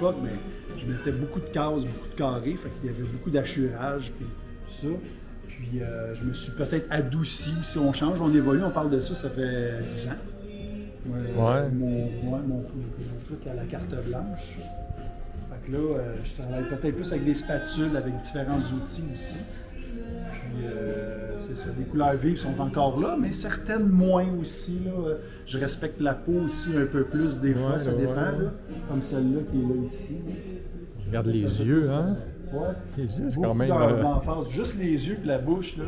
l'époque, mais je mettais beaucoup de cases, beaucoup de carrés, fait qu'il y avait beaucoup d'achurage, puis tout ça. Puis je me suis peut-être adouci. Si on change, on évolue, on parle de ça, ça fait 10 ans. Mon truc à la carte blanche. Fait que là, je travaille peut-être plus avec des spatules, avec différents outils aussi. Puis c'est ça, les couleurs vives sont encore là, mais certaines moins aussi. Là. Je respecte la peau aussi un peu plus des fois, ça dépend. Là, comme celle-là qui est là ici. Regarde les yeux, hein? Ouais. Les yeux, c'est beaucoup quand même... d'en face. Juste les yeux et la bouche, là,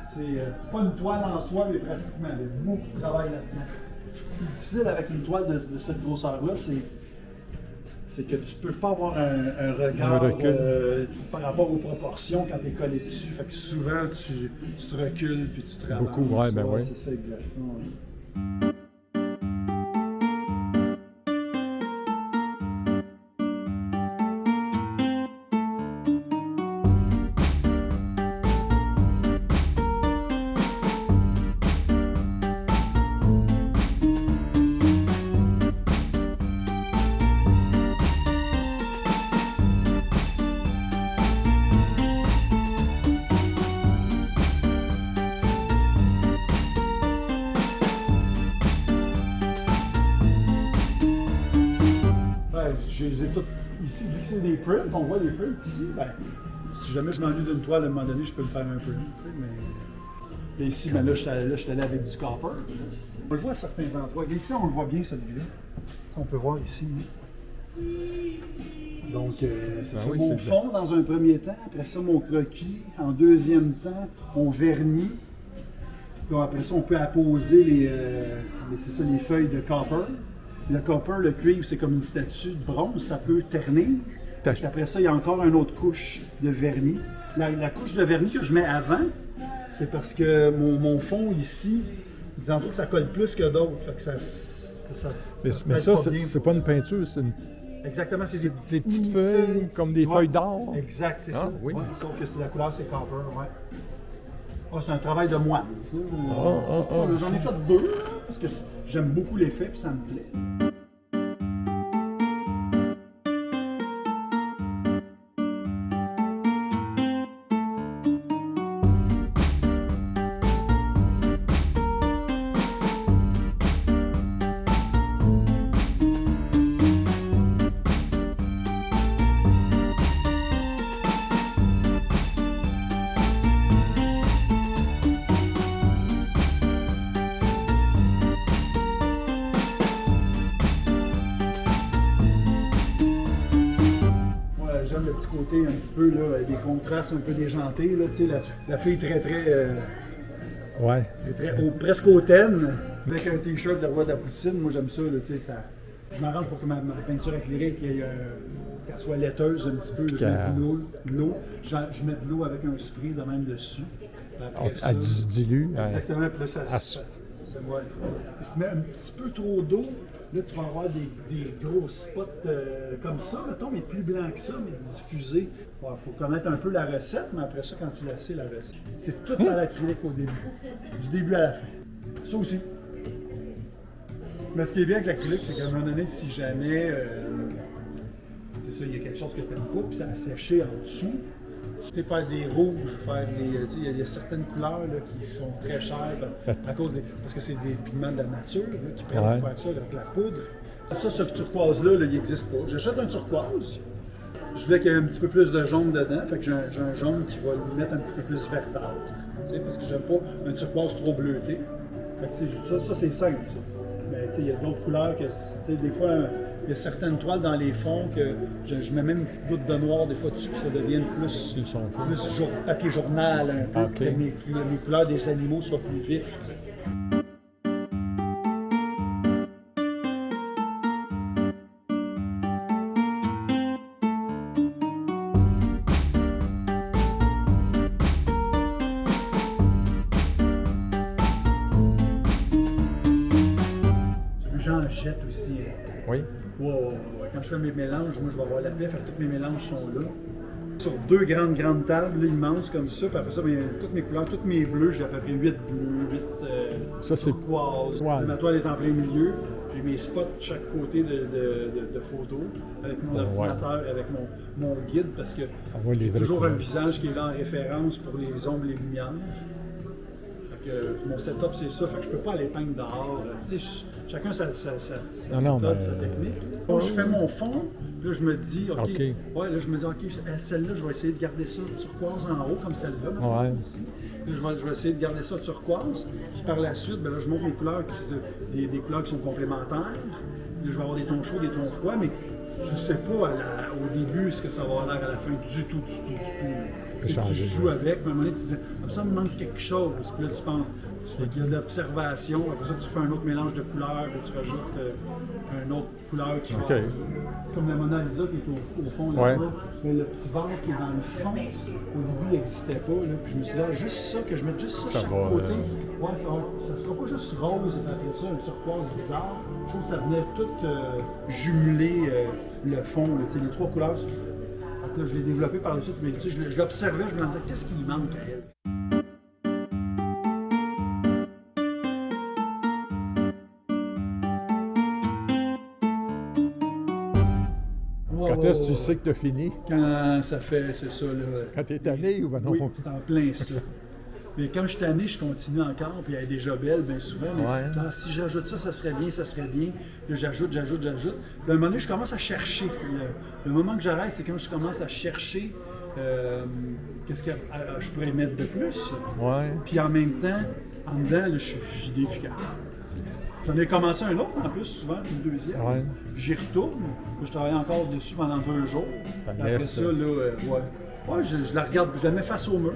c'est pas une toile en soi, mais pratiquement. Il y a beaucoup de travail là-dedans. Ce qui est difficile avec une toile de cette grosseur-là, c'est que tu peux pas avoir un regard par rapport aux proportions quand tu es collé dessus. Fait que souvent, tu te recules puis tu te ralentis. Beaucoup, oui. C'est ça, exactement. Je les ai toutes ici, vu que c'est des prints, on voit les prints ici, ben, si jamais je m'ennuie d'une toile, à un moment donné, je peux me faire un print, tu sais, mais ici, ben là, je suis allé avec du copper. On le voit à certains endroits. Ici, on le voit bien, celui-là. On peut voir ici. Donc, c'est ça, mon fond dans un premier temps, après ça, mon croquis. En deuxième temps, mon vernis. Puis après ça, on peut apposer les feuilles de copper. Le copper, le cuivre, c'est comme une statue de bronze, ça peut ternir. Après ça, il y a encore une autre couche de vernis. La couche de vernis que je mets avant, c'est parce que mon fond ici, disons que ça colle plus que d'autres. Fait que mais ça, c'est pas une peinture, c'est une... Exactement, c'est des petites feuilles, comme des feuilles d'or. Exact, c'est ça. Oui. Ouais, sauf que la couleur, c'est copper, ouais. Oh, c'est un travail de moine. J'en ai fait 2 parce que j'aime beaucoup l'effet et ça me plaît. J'aime le petit côté un petit peu, là, des contrastes un peu déjantés, là, tu sais, la fille très presque hautaine, avec un t-shirt de roi de la poutine, moi j'aime ça, là, tu sais, ça... Je m'arrange pour que ma peinture acrylique qu'elle soit laiteuse un petit peu, là, de l'eau. Je mets de l'eau avec un spray de même dessus. Elle dilue. Exactement, puis là, ça ouais. Si tu mets un petit peu trop d'eau, là, tu vas avoir des gros spots comme ça, mettons, mais plus blancs que ça, mais diffusés. Il faut connaître un peu la recette, mais après ça, quand tu la sais, la recette. C'est tout à l'acrylique au début, du début à la fin. Ça aussi. Mais ce qui est bien avec l'acrylique, c'est qu'à un moment donné, si jamais, c'est ça, il y a quelque chose que tu n'aimes pas, puis ça a séché en dessous, tu sais, faire des rouges, il y a certaines couleurs là, qui sont très chères à cause parce que c'est des pigments de la nature là, qui permettent de faire ça avec la poudre. Ça, ce turquoise-là, il n'existe pas. J'achète un turquoise. Je voulais qu'il y ait un petit peu plus de jaune dedans, fait que j'ai un jaune qui va lui mettre un petit peu plus verdâtre. Parce que j'aime pas un turquoise trop bleuté. Fait que, ça c'est simple. Ça. Mais il y a d'autres couleurs que, des fois, il y a certaines toiles dans les fonds que je mets même une petite goutte de noir des fois dessus, que ça devienne plus papier journal, un peu, que mes couleurs des animaux soient plus vifs. T'sais. J'en jette aussi. Oui. Quand je fais mes mélanges, moi je vais avoir la paix, tous mes mélanges sont là. Sur 2 grandes tables là, immenses comme ça, puis après ça, toutes mes couleurs, tous mes bleus, j'ai à peu près 8 bleus, Ça, c'est... turquoise. Ouais. Ma toile est en plein milieu. J'ai mes spots de chaque côté de photos, avec mon ordinateur, avec mon guide, parce que j'ai toujours un visage qui est là en référence pour les ombres et les lumières. Fait que mon setup, c'est ça. Fait que je peux pas aller peindre dehors. Tu sais, chacun sa méthode, sa technique. Quand je fais mon fond, là, je me dis, OK. Ouais, là, je me dis, OK, celle-là, je vais essayer de garder ça turquoise en haut, comme celle-là. Ici. Là, je vais essayer de garder ça turquoise. Puis par la suite, ben là, je montre mes couleurs, des couleurs qui sont complémentaires. Là, je vais avoir des tons chauds, des tons froids, mais tu ne sais pas au début ce que ça va avoir l'air à la fin du tout. Tu joues avec, mais à un moment donné, tu te dis, comme ça, il me manque quelque chose. Puis là, tu penses, il y a de l'observation, après ça, tu fais un autre mélange de couleurs, puis tu rajoutes une autre couleur qui va, comme la Mona Lisa qui est au fond là-bas. Le petit verre qui est dans le fond, au début, il n'existait pas. Là, puis je me suis dit, juste ça, que je mette juste ça chaque côté. Ouais, ça ne sera pas juste rose, et après ça, un turquoise bizarre. Je trouve que ça venait tout jumeler le fond, là, les trois couleurs. Là, je l'ai développé par la suite, mais tu sais, je l'observais, je me disais, qu'est-ce qui lui manque à elle? Quand est-ce que tu sais que tu as fini? Quand ça fait, c'est ça, là. Quand tu es tanné ou ben non? Oui, c'est en plein ça. Mais quand je suis tanné, je continue encore, puis elle est déjà belle, bien souvent. Mais genre, si j'ajoute ça, ça serait bien. Là, j'ajoute. Puis à un moment donné, je commence à chercher. Le moment que j'arrête, c'est quand je commence à chercher qu'est-ce que je pourrais mettre de plus. Puis en même temps, en dedans, là, je suis vidé du cap. J'en ai commencé un autre en plus, souvent, une deuxième. J'y retourne. Là, je travaille encore dessus pendant 2 jours. Après ça, là, je la regarde, je la mets face au mur.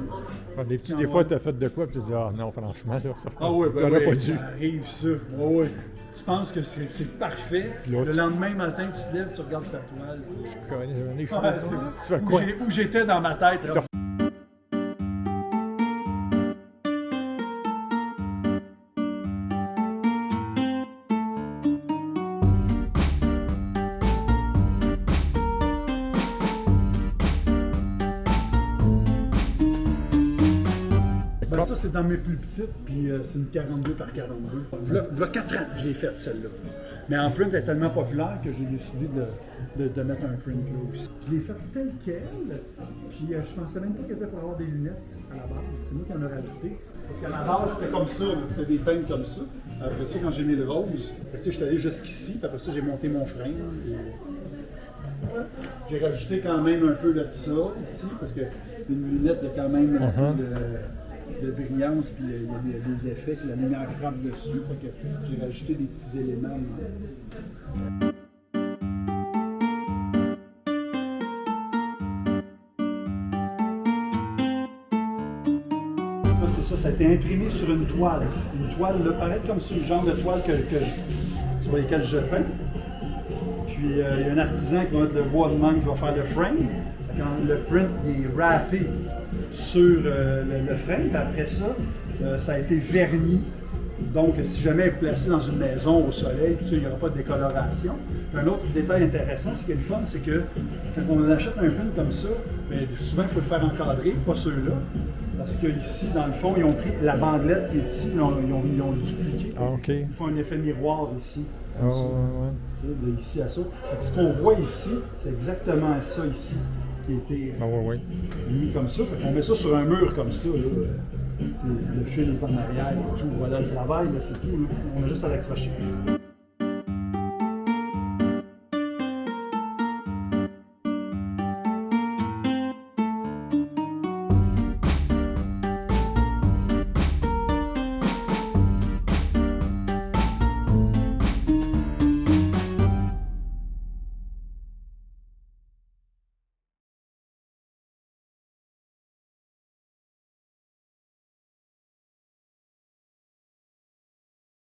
Des fois, tu as fait de quoi, puis tu dis, ah non, franchement, là, ça pas dû. Ça arrive, ça. Tu penses que c'est parfait. Le lendemain matin, tu te lèves, tu regardes ta toile. Tu fais quoi? Où j'étais dans ma tête. Ça, c'est dans mes plus petites, puis c'est une 42 par 42. Il y a 4 ans, je l'ai faite, celle-là. Mais en print, elle est tellement populaire que j'ai décidé de mettre un print là aussi. Je l'ai faite telle qu'elle, puis je pensais même pas qu'elle était pour avoir des lunettes à la base. C'est moi qui en ai rajouté. Parce qu'à la base, c'était comme ça, c'était des teintes comme ça. Après ça, quand j'ai mis le rose, je suis allé jusqu'ici, puis après ça, j'ai monté mon frein. J'ai rajouté quand même un peu de ça ici, parce que une lunette, il y a quand même un peu de brillance, puis il y a des effets, que la lumière frappe dessus. Fait que j'ai rajouté des petits éléments. C'est ça, ça a été imprimé sur une toile. Une toile, là, pareil comme sur le genre de toile sur lesquelles je peins. Puis il y a un artisan qui va mettre le bois de mangue qui va faire le frame. Quand le print il est wrappé sur le frame, puis après ça, ça a été verni. Donc, si jamais elle est placée dans une maison au soleil, il n'y aura pas de décoloration. Puis un autre détail intéressant, ce qui est le fun, c'est que quand on achète un print comme ça, bien, souvent il faut le faire encadrer, pas ceux-là. Parce qu'ici, dans le fond, ils ont pris la bandelette qui est ici, ils l'ont dupliqué. Ils font un effet miroir ici. De ici à ça. Donc, ce qu'on voit ici, c'est exactement ça ici qui a été mis comme ça. On met ça sur un mur comme ça. Là. Le fil est en arrière et tout. Voilà le travail, là, c'est tout. Là. On a juste à l'accrocher.